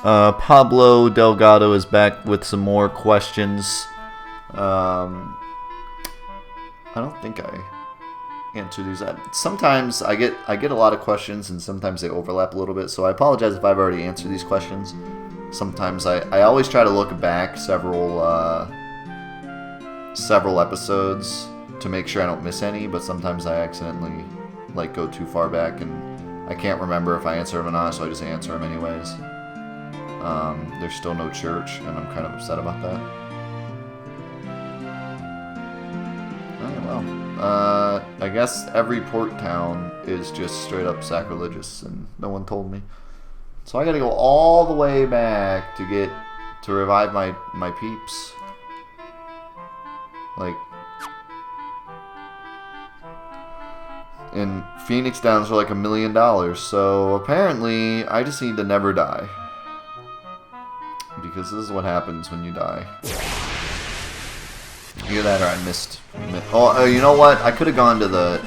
Pablo Delgado is back with some more questions. I don't think I answer these. Sometimes I get a lot of questions, and sometimes they overlap a little bit. So I apologize if I've already answered these questions. Sometimes I always try to look back several episodes to make sure I don't miss any. But sometimes I accidentally go too far back, and I can't remember if I answer them or not. So I just answer them anyways. There's still no church, and I'm kind of upset about that. I guess every port town is just straight up sacrilegious, and no one told me. So I gotta go all the way back to revive my peeps. And Phoenix Downs are like $1 million, so apparently I just need to never die. Because this is what happens when you die. Either that or I missed. Oh, you know what? I could have gone to the...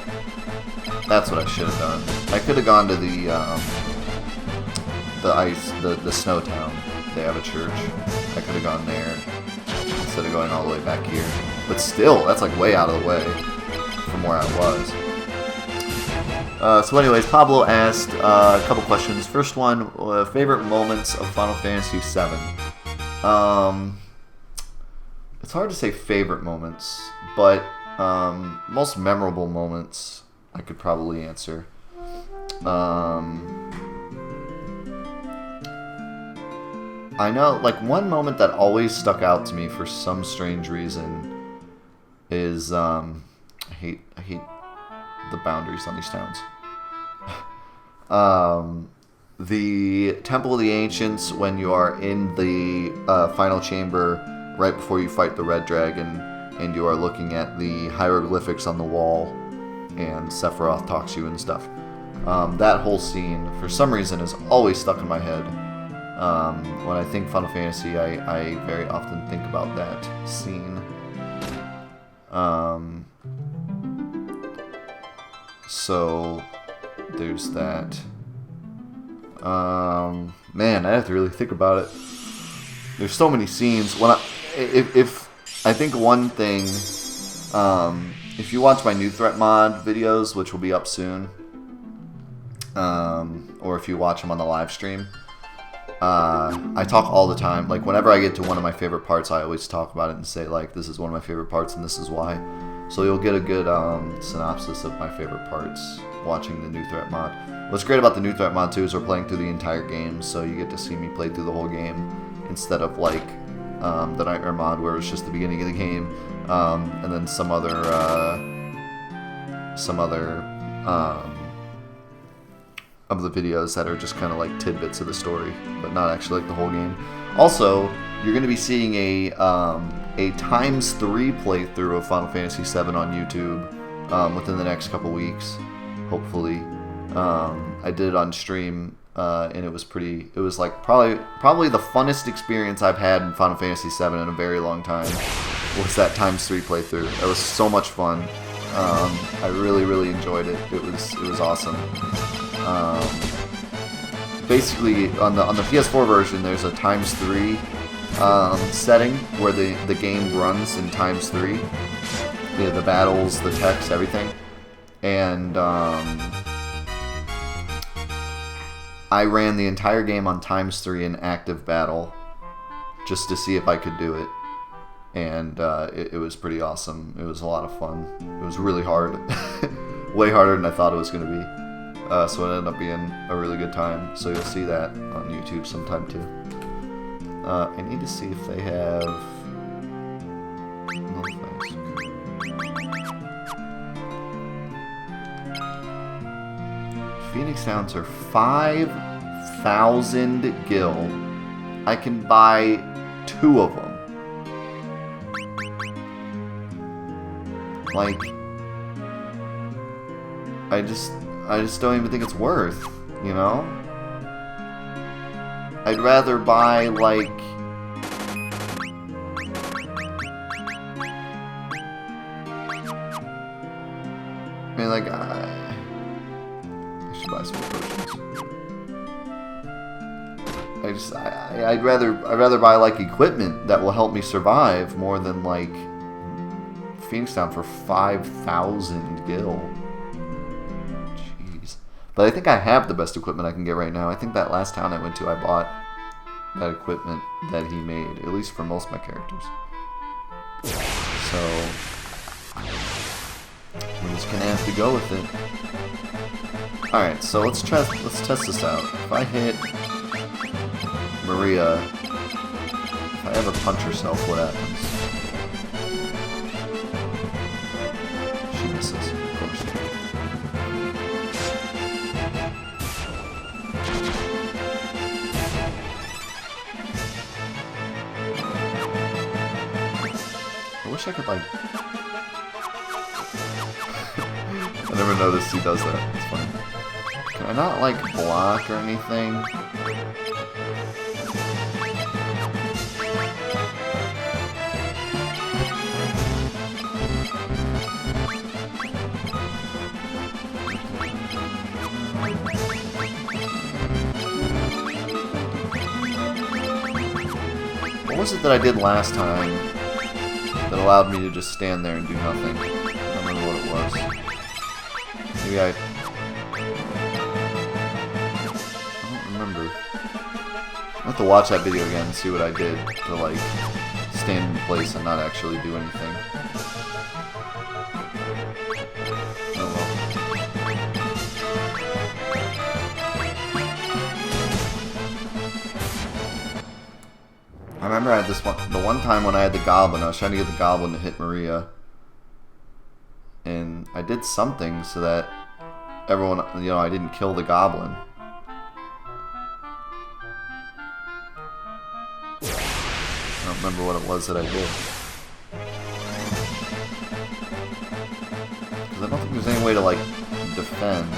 That's what I should have done. I could have gone to the snow town. They have a church. I could have gone there instead of going all the way back here. But still, that's like way out of the way from where I was. So anyways, Pablo asked a couple questions. First one, favorite moments of Final Fantasy VII. It's hard to say favorite moments, but most memorable moments I could probably answer. I know, like, one moment that always stuck out to me for some strange reason is I hate the boundaries on these towns. The Temple of the Ancients, when you are in the final chamber right before you fight the Red Dragon, and you are looking at the hieroglyphics on the wall, and Sephiroth talks to you and stuff. That whole scene, for some reason, is always stuck in my head. When I think Final Fantasy, I very often think about that scene. So there's that. Man, I have to really think about it. There's so many scenes. If I think one thing, if you watch my new threat mod videos, which will be up soon, or if you watch them on the live stream, I talk all the time. Like, whenever I get to one of my favorite parts, I always talk about it and say, like, this is one of my favorite parts and this is why. So you'll get a good synopsis of my favorite parts watching the new threat mod. What's great about the new threat mod too is we're playing through the entire game, so you get to see me play through the whole game instead of like the Nightmare mod where it's just the beginning of the game, and then some other of the videos that are just kind of like tidbits of the story, but not actually like the whole game. Also, you're going to be seeing a ×3 playthrough of Final Fantasy VII on YouTube within the next couple weeks, hopefully. I did it on stream, and it was like probably the funnest experience I've had in Final Fantasy VII in a very long time. Was that ×3 playthrough? It was so much fun. I really enjoyed it. It was awesome. Basically, on the PS4 version, there's a ×3 setting where the game runs in ×3. The battles, the text, everything. And I ran the entire game on ×3 in active battle just to see if I could do it. And it was pretty awesome. It was a lot of fun. It was really hard. Way harder than I thought it was going to be. So it ended up being a really good time. So you'll see that on YouTube sometime too. I need to see if they have... No thanks. Phoenix Downs are 5,000 gil. I can buy 2 of them. Like, I just don't even think it's worth, you know? I'd rather buy, like... I mean, like, I should buy some potions. I'd rather buy like equipment that will help me survive more than like Phoenix Down for 5,000 gil. Jeez. But I think I have the best equipment I can get right now. I think that last town I went to, I bought that equipment that he made, at least for most of my characters. So we're just gonna have to go with it. Alright, so let's test this out. If I hit Maria, if I ever punch herself, what happens? She misses, of course. I wish I could, like... I never noticed he does that. It's funny. Can I not, like, block or anything? What was it that I did last time that allowed me to just stand there and do nothing? I don't remember what it was. Maybe I don't remember. I'll have to watch that video again and see what I did to, like, stand in place and not actually do anything. Oh well. I remember I had the one time when I had the Goblin, I was trying to get the Goblin to hit Maria. And I did something so that everyone, you know, I didn't kill the Goblin. I don't remember what it was that I did. Because I don't think there's any way to, like, defend.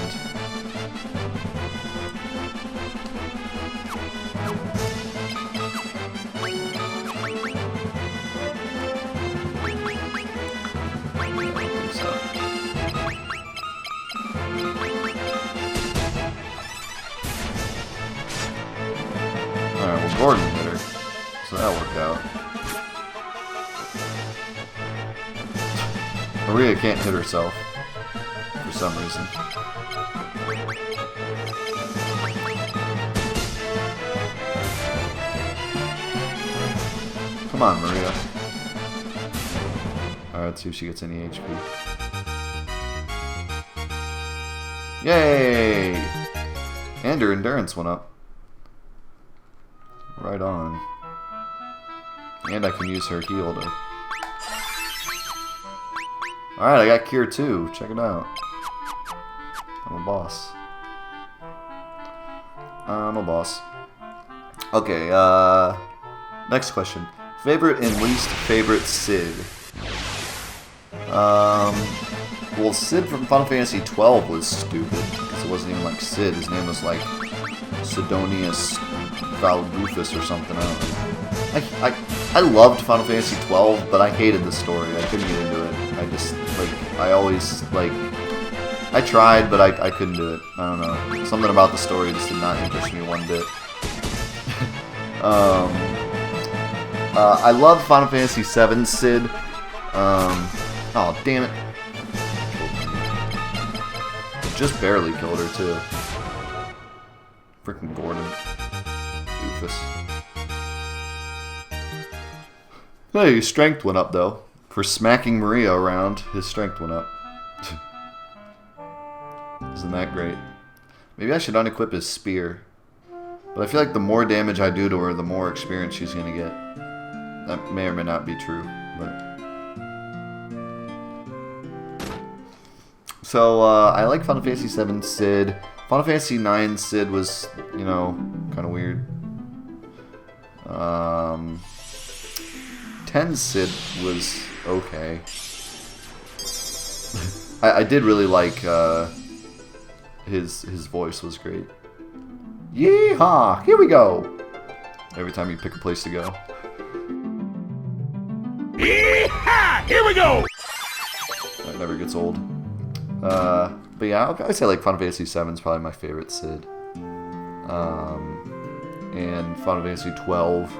Alright, well, Gordon hit her, so that worked out. Maria can't hit herself, for some reason. Come on, Maria. Alright, let's see if she gets any HP. Yay! And her endurance went up. Right on. And I can use her heal to... Alright, I got Cure too. Check it out. I'm a boss. I'm a boss. Okay, next question. Favorite and least favorite Sid? Well, Sid from Final Fantasy XII was stupid, because it wasn't even like Sid. His name was like Sidonius Valgufus or something. I don't know. I loved Final Fantasy XII, but I hated the story. I couldn't get into it. I just, like, I always, like, I tried, but I couldn't do it. I don't know. Something about the story just did not interest me one bit. I love Final Fantasy VII Sid. Oh, damn it. Just barely killed her, too. Frickin' Gordon. Doofus. Hey, his strength went up, though. For smacking Maria around, his strength went up. Isn't that great? Maybe I should unequip his spear. But I feel like the more damage I do to her, the more experience she's gonna get. That may or may not be true, but... So, I like Final Fantasy VII Sid. Final Fantasy IX Sid was, you know, kind of weird. 10 Sid was okay. I did really like, his voice was great. Yeehaw! Here we go! Every time you pick a place to go. Yeehaw! Here we go! That never gets old. But yeah, I'd say like Final Fantasy VII is probably my favorite Sid. and Final Fantasy 12.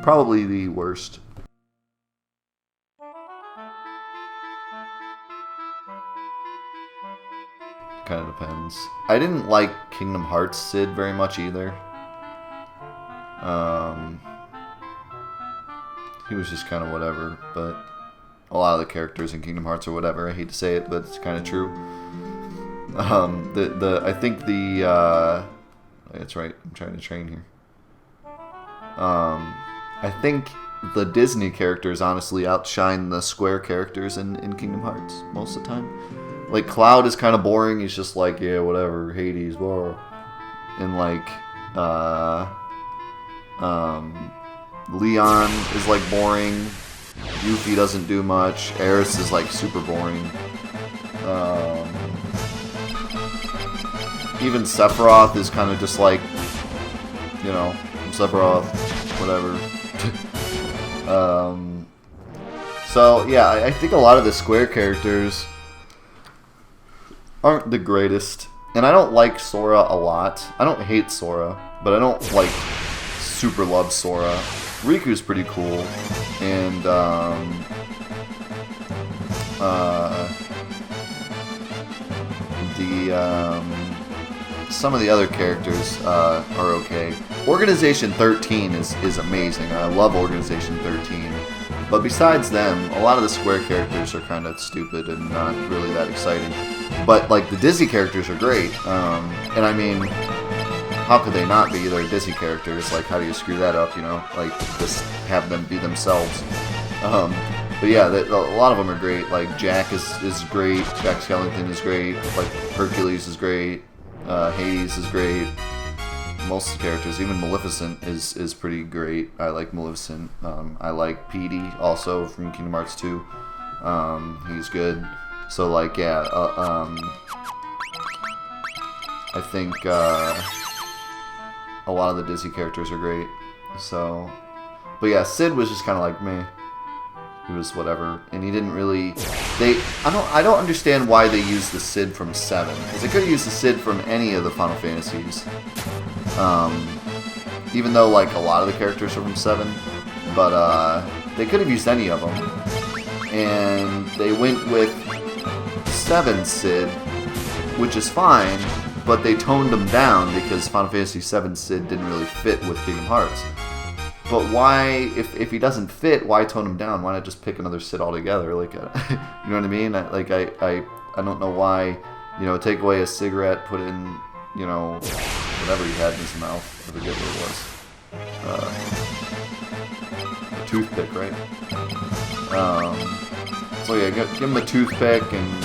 Probably the worst. Kind of depends. I didn't like Kingdom Hearts Sid very much either. He was just kind of whatever, but a lot of the characters in Kingdom Hearts are whatever. I hate to say it, but it's kind of true. I think that's right. I'm trying to train here. I think the Disney characters honestly outshine the Square characters in Kingdom Hearts most of the time. Like Cloud is kind of boring. He's just like, yeah, whatever, Hades, blah. And like, Leon is like boring. Yuffie doesn't do much. Aeris is like super boring. Even Sephiroth is kind of just like, you know, Sephiroth, whatever. So yeah, I think a lot of the Square characters aren't the greatest, and I don't like Sora a lot. I don't hate Sora, but I don't like super love Sora. Riku's pretty cool, and some of the other characters are okay. Organization 13 is amazing. I love Organization 13. But besides them, a lot of the Square characters are kind of stupid and not really that exciting. But like the Disney characters are great. And I mean, how could they not be? They're Disney characters. Like, how do you screw that up, you know? Like, just have them be themselves. But yeah, a lot of them are great. Like, Jack is great. Jack Skellington is great. Like, Hercules is great. Hades is great. Most of the characters, even Maleficent is pretty great. I like Maleficent. I like Petey also from Kingdom Hearts 2. He's good. So like, yeah, I think a lot of the Disney characters are great. So, but yeah, Sid was just kind of like meh. He was whatever, and he didn't really. I don't understand why they used the Sid from 7, because they could have used the Sid from any of the Final Fantasies. Even though like a lot of the characters are from 7, but they could have used any of them, and they went with 7 Sid, which is fine, but they toned him down because Final Fantasy 7 Sid didn't really fit with Kingdom Hearts. But why, if he doesn't fit, why tone him down? Why not just pick another Sid altogether? Like, you know what I mean? I don't know why, you know, take away a cigarette, put in, you know, whatever he had in his mouth. I forget what it was. A toothpick, right? So yeah, give him a toothpick and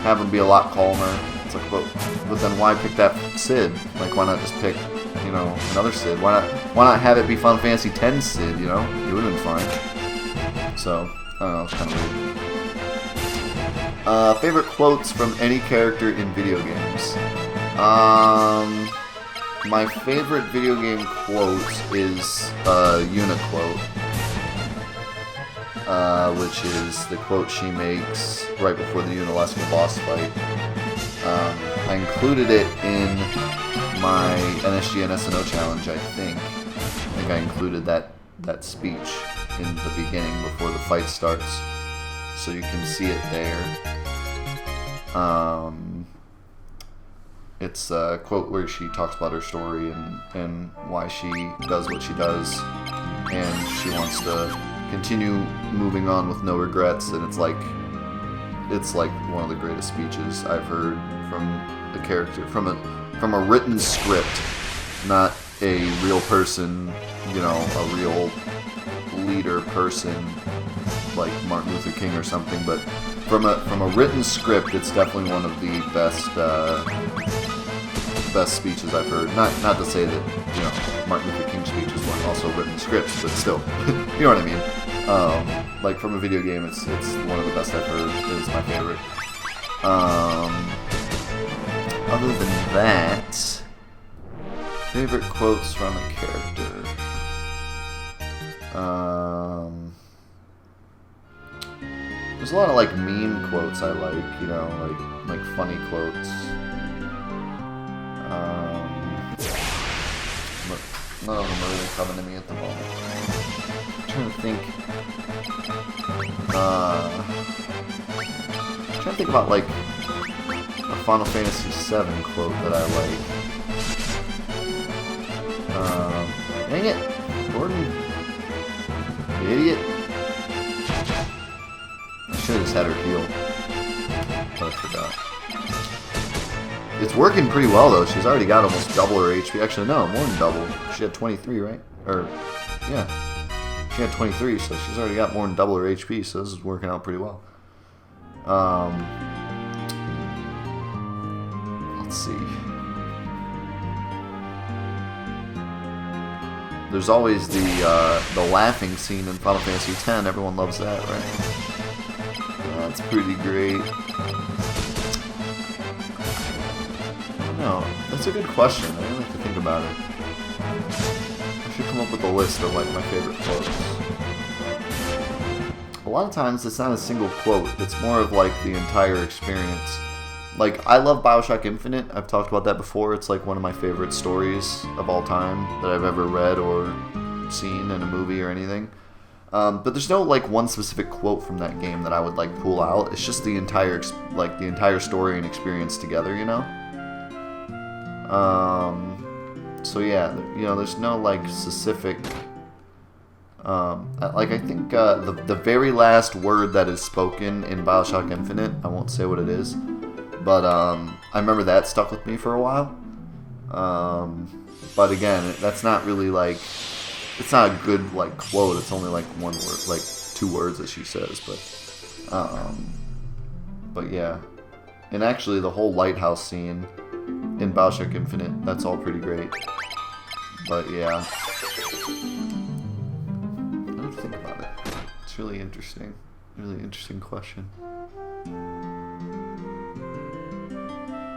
have him be a lot calmer. It's like, but then why pick that Sid? Like, why not just pick, you know, another Sid? Why not have it be Final Fantasy X Sid? You know, it would have been fine. So I don't know, it's kind of weird. Favorite quotes from any character in video games. My favorite video game quote is a Yuna quote, which is the quote she makes right before the Unalesca boss fight. I included it in my NSG and SNO challenge, I think. I included that speech in the beginning before the fight starts, so you can see it there. It's a quote where she talks about her story and why she does what she does, and she wants to continue moving on with no regrets, and it's like one of the greatest speeches I've heard from the character, from a written script, not a real person, you know, a real leader person like Martin Luther King or something, but from a written script, it's definitely one of the best speeches I've heard. Not to say that, you know, Martin Luther King speeches weren't also written scripts, but still, you know what I mean. Like from a video game, it's one of the best I've heard. It's my favorite. Other than that, favorite quotes from a character. There's a lot of like meme quotes I like, you know, like funny quotes. None of them are really coming to me at the moment. I'm trying to think. I'm trying to think about like a Final Fantasy VII quote that I like. Dang it, Gordon, you idiot! I should have just had her heal, but I forgot. It's working pretty well though. She's already got almost double her HP. Actually, no, more than double. She had 23, right? Or yeah, she had 23, so she's already got more than double her HP. So this is working out pretty well. Let's see. There's always the laughing scene in Final Fantasy X. Everyone loves that, right? That's pretty great. No, that's a good question. I really have to think about it. I should come up with a list of like my favorite quotes. A lot of times it's not a single quote. It's more of like the entire experience. Like, I love BioShock Infinite. I've talked about that before. It's like one of my favorite stories of all time that I've ever read or seen in a movie or anything. But there's no like one specific quote from that game that I would like pull out. It's just the entire story and experience together, you know. So yeah, you know, there's no like specific. Like I think the very last word that is spoken in BioShock Infinite, I won't say what it is. But I remember that stuck with me for a while. But again, that's not really like, it's not a good like quote. It's only like one word, like 2 words that she says. But yeah, and actually the whole lighthouse scene in BioShock Infinite, that's all pretty great. But yeah, I don't think about it. It's really interesting. Really interesting question.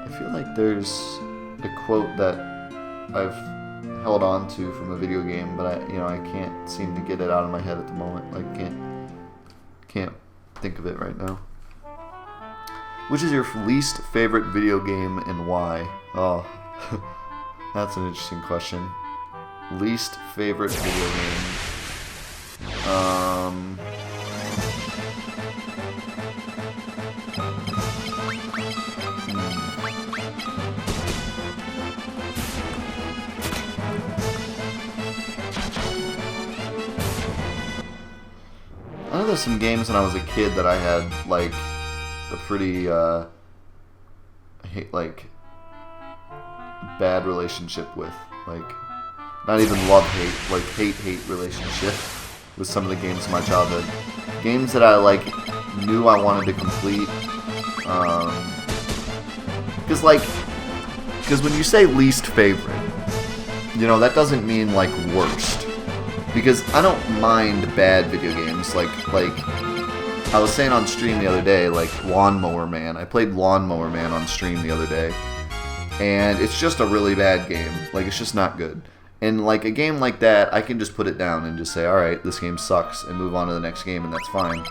I feel like there's a quote that I've held on to from a video game, but I can't seem to get it out of my head at the moment. Like can't think of it right now. Which is your least favorite video game and why? Oh, that's an interesting question. Least favorite video game. I know there's some games when I was a kid that I had like a pretty bad relationship with, like not even love-hate, like hate relationship with some of the games in my childhood. Games that I like knew I wanted to complete. Because when you say least favorite, you know, that doesn't mean like worst. Because I don't mind bad video games. Like I was saying on stream the other day, like Lawnmower Man. I played Lawnmower Man on stream the other day. And it's just a really bad game. Like, it's just not good. And like a game like that, I can just put it down and just say, alright, this game sucks, and move on to the next game, and that's fine.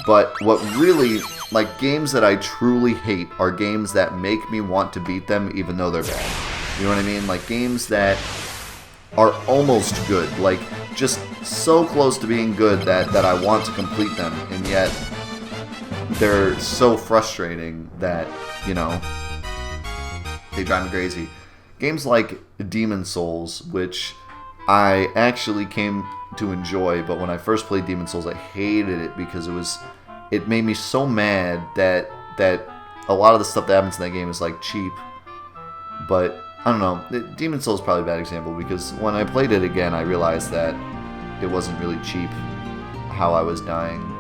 But what really, like, games that I truly hate are games that make me want to beat them even though they're bad. You know what I mean? Like, games that are almost good. Like, just so close to being good that I want to complete them, and yet they're so frustrating that, you know, they drive me crazy. Games like Demon's Souls, which I actually came to enjoy, but when I first played Demon's Souls, I hated it because it made me so mad that a lot of the stuff that happens in that game is like cheap. But I don't know. Demon's Souls is probably a bad example because when I played it again, I realized that it wasn't really cheap how I was dying.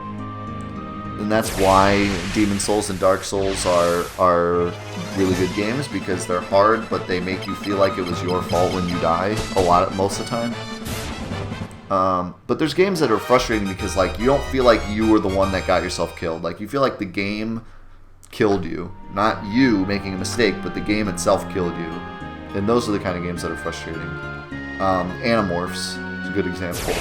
And that's why Demon's Souls and Dark Souls are really good games, because they're hard, but they make you feel like it was your fault when you die most of the time. But there's games that are frustrating because like you don't feel like you were the one that got yourself killed. Like you feel like the game killed you, not you making a mistake, but the game itself killed you. And those are the kind of games that are frustrating. Animorphs is a good example.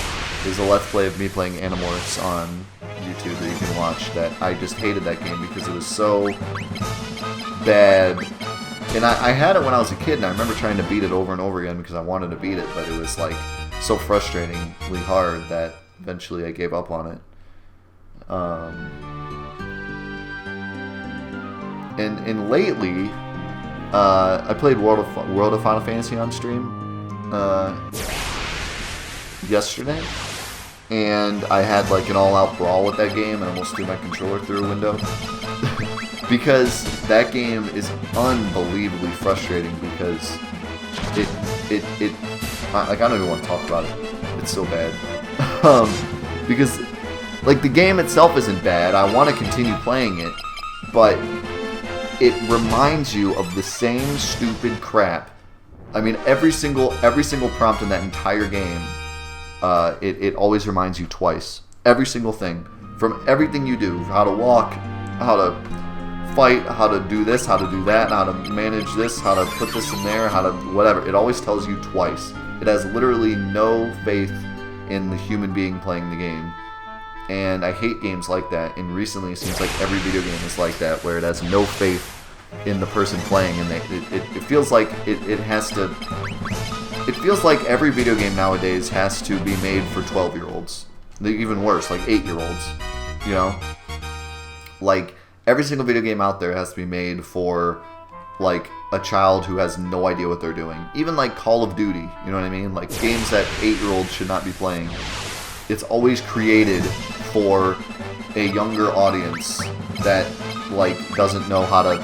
There's a Let's Play of me playing Animorphs on YouTube that you can watch that I just hated that game because it was so bad And I had it when I was a kid, and I remember trying to beat it over and over again because I wanted to beat it, but it was like so frustratingly hard that eventually I gave up on it. And lately, I played World of Final Fantasy on stream yesterday, and I had like an all-out brawl with that game and almost threw my controller through a window. Because that game is unbelievably frustrating because I don't even want to talk about it. It's so bad. Because like the game itself isn't bad. I want to continue playing it, but it reminds you of the same stupid crap. I mean, every single prompt in that entire game, it always reminds you twice. Every single thing, from everything you do, how to walk, how to fight, how to do this, how to do that, how to manage this, how to put this in there, how to whatever. It always tells you twice. It has literally no faith in the human being playing the game. And I hate games like that. And recently it seems like every video game is like that, where it has no faith in the person playing, and it feels like it has to. It feels like every video game nowadays has to be made for 12-year-olds. Even worse, like 8-year-olds. You know? Like, every single video game out there has to be made for, like, a child who has no idea what they're doing. Even, like, Call of Duty, you know what I mean? Like, games that 8-year-olds should not be playing. It's always created for a younger audience that, like, doesn't know how to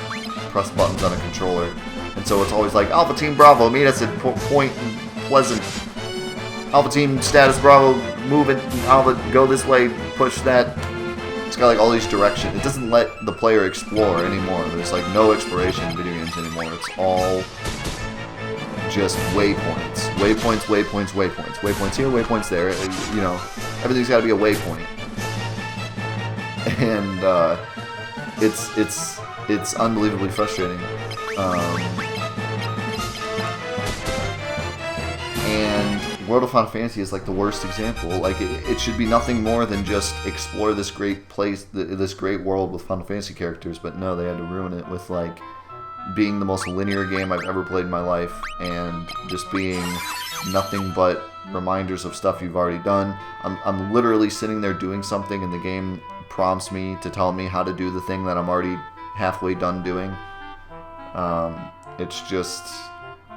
press buttons on a controller. And so it's always like, Alpha Team Bravo, meet us at Point Pleasant. Alpha Team Status Bravo, move it. Alpha, go this way, push that. It's got like all these directions. It doesn't let the player explore anymore. There's like no exploration in video games anymore. It's all just waypoints. Waypoints, waypoints, waypoints. Waypoints here, waypoints there. You know, everything's got to be a waypoint. And it's unbelievably frustrating. And World of Final Fantasy is like the worst example. Like it should be nothing more than just explore this great place, this great world with Final Fantasy characters. But no, they had to ruin it with like being the most linear game I've ever played in my life, and just being nothing but reminders of stuff you've already done. I'm literally sitting there doing something, and the game prompts me to tell me how to do the thing that I'm already halfway done doing. It's just,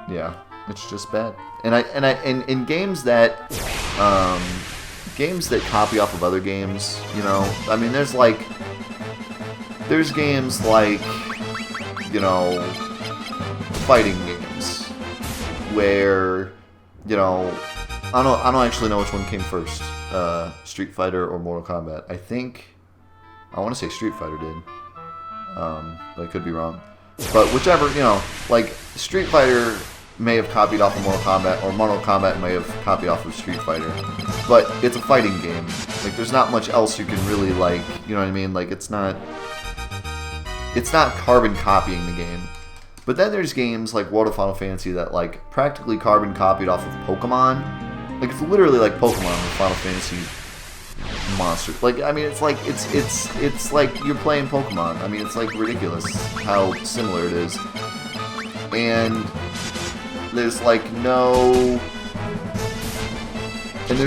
yeah, it's just bad. And in games that copy off of other games, you know, I mean, there's games like, you know, fighting games where, you know, I don't actually know which one came first, Street Fighter or Mortal Kombat. I want to say Street Fighter did, but I could be wrong. But whichever, you know, like Street Fighter may have copied off of Mortal Kombat, or Mortal Kombat may have copied off of Street Fighter, but it's a fighting game. Like, there's not much else you can really, like, you know what I mean? Like, it's not carbon copying the game. But then there's games like World of Final Fantasy that, like, practically carbon copied off of Pokemon. Like, it's literally like Pokemon with Final Fantasy monsters. Like, I mean, it's like it's like you're playing Pokemon. I mean, it's like ridiculous how similar it is. And there's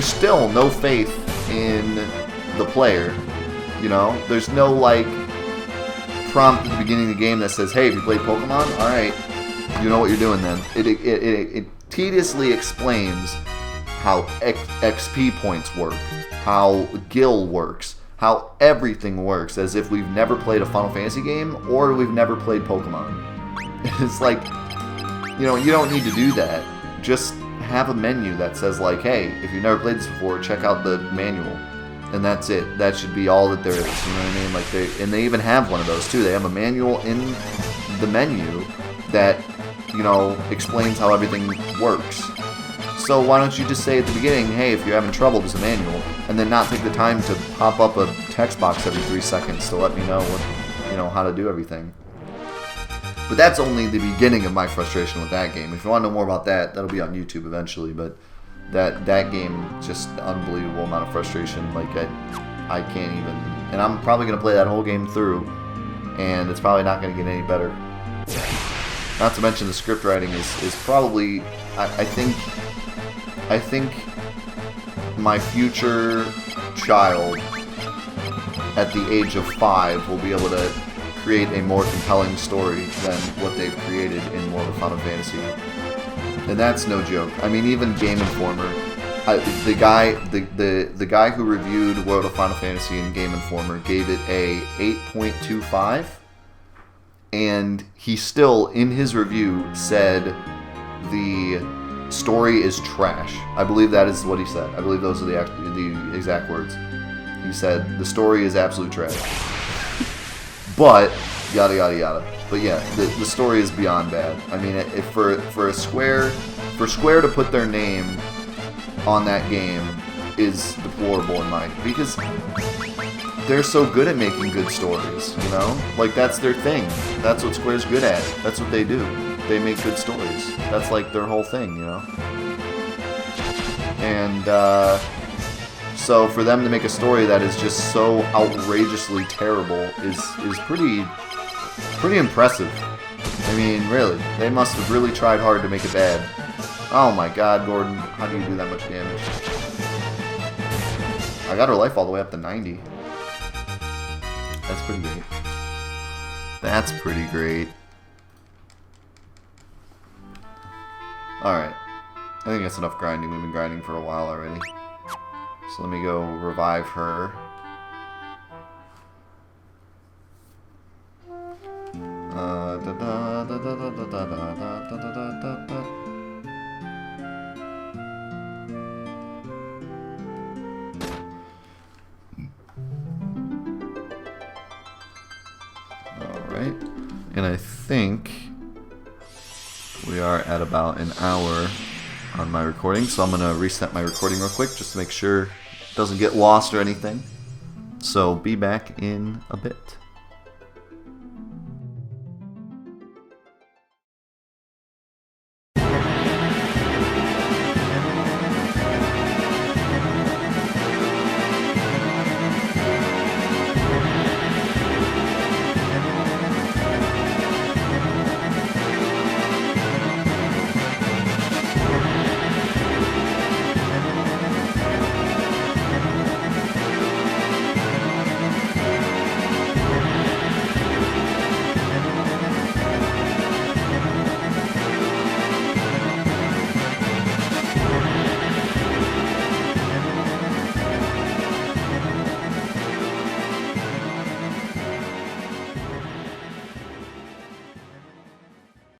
still no faith in the player. You know, there's no like prompt at the beginning of the game that says, "Hey, have you played Pokemon? All right, you know what you're doing then." It tediously explains how XP points work, how Gil works, how everything works, as if we've never played a Final Fantasy game or we've never played Pokemon. It's like, you know, you don't need to do that. Just have a menu that says like, "Hey, if you've never played this before, check out the manual." And that's it. That should be all that there is. You know what I mean? Like they even have one of those too. They have a manual in the menu that, you know, explains how everything works. So why don't you just say at the beginning, "Hey, if you're having trouble, there's a manual," and then not take the time to pop up a text box every 3 seconds to let me know what, you know, how to do everything. But that's only the beginning of my frustration with that game. If you want to know more about that, that'll be on YouTube eventually. But that game, just unbelievable amount of frustration. Like I can't even, and I'm probably gonna play that whole game through, and it's probably not gonna get any better. Not to mention the script writing is probably, I think my future child at the age of 5 will be able to create a more compelling story than what they've created in World of Final Fantasy. And that's no joke. I mean, even Game Informer, the guy who reviewed World of Final Fantasy in Game Informer gave it a 8.25, and he still, in his review, said the story is trash. I believe that is what he said. I believe those are the exact words. He said the story is absolute trash. But yada yada yada. But yeah, the story is beyond bad. I mean, for Square to put their name on that game is deplorable in my, because they're so good at making good stories, you know? Like, that's their thing. That's what Square's good at. That's what they do. They make good stories. That's like their whole thing, you know? And so for them to make a story that is just so outrageously terrible is pretty impressive. I mean, really, they must have really tried hard to make it bad. Oh my god, Gordon, how do you do that much damage? I got her life all the way up to 90. That's pretty great. That's pretty great. Alright. I think that's enough grinding. We've been grinding for a while already. So let me go revive her. Alright. And I think we are at about an hour on my recording, so I'm going to reset my recording real quick just to make sure it doesn't get lost or anything. So be back in a bit.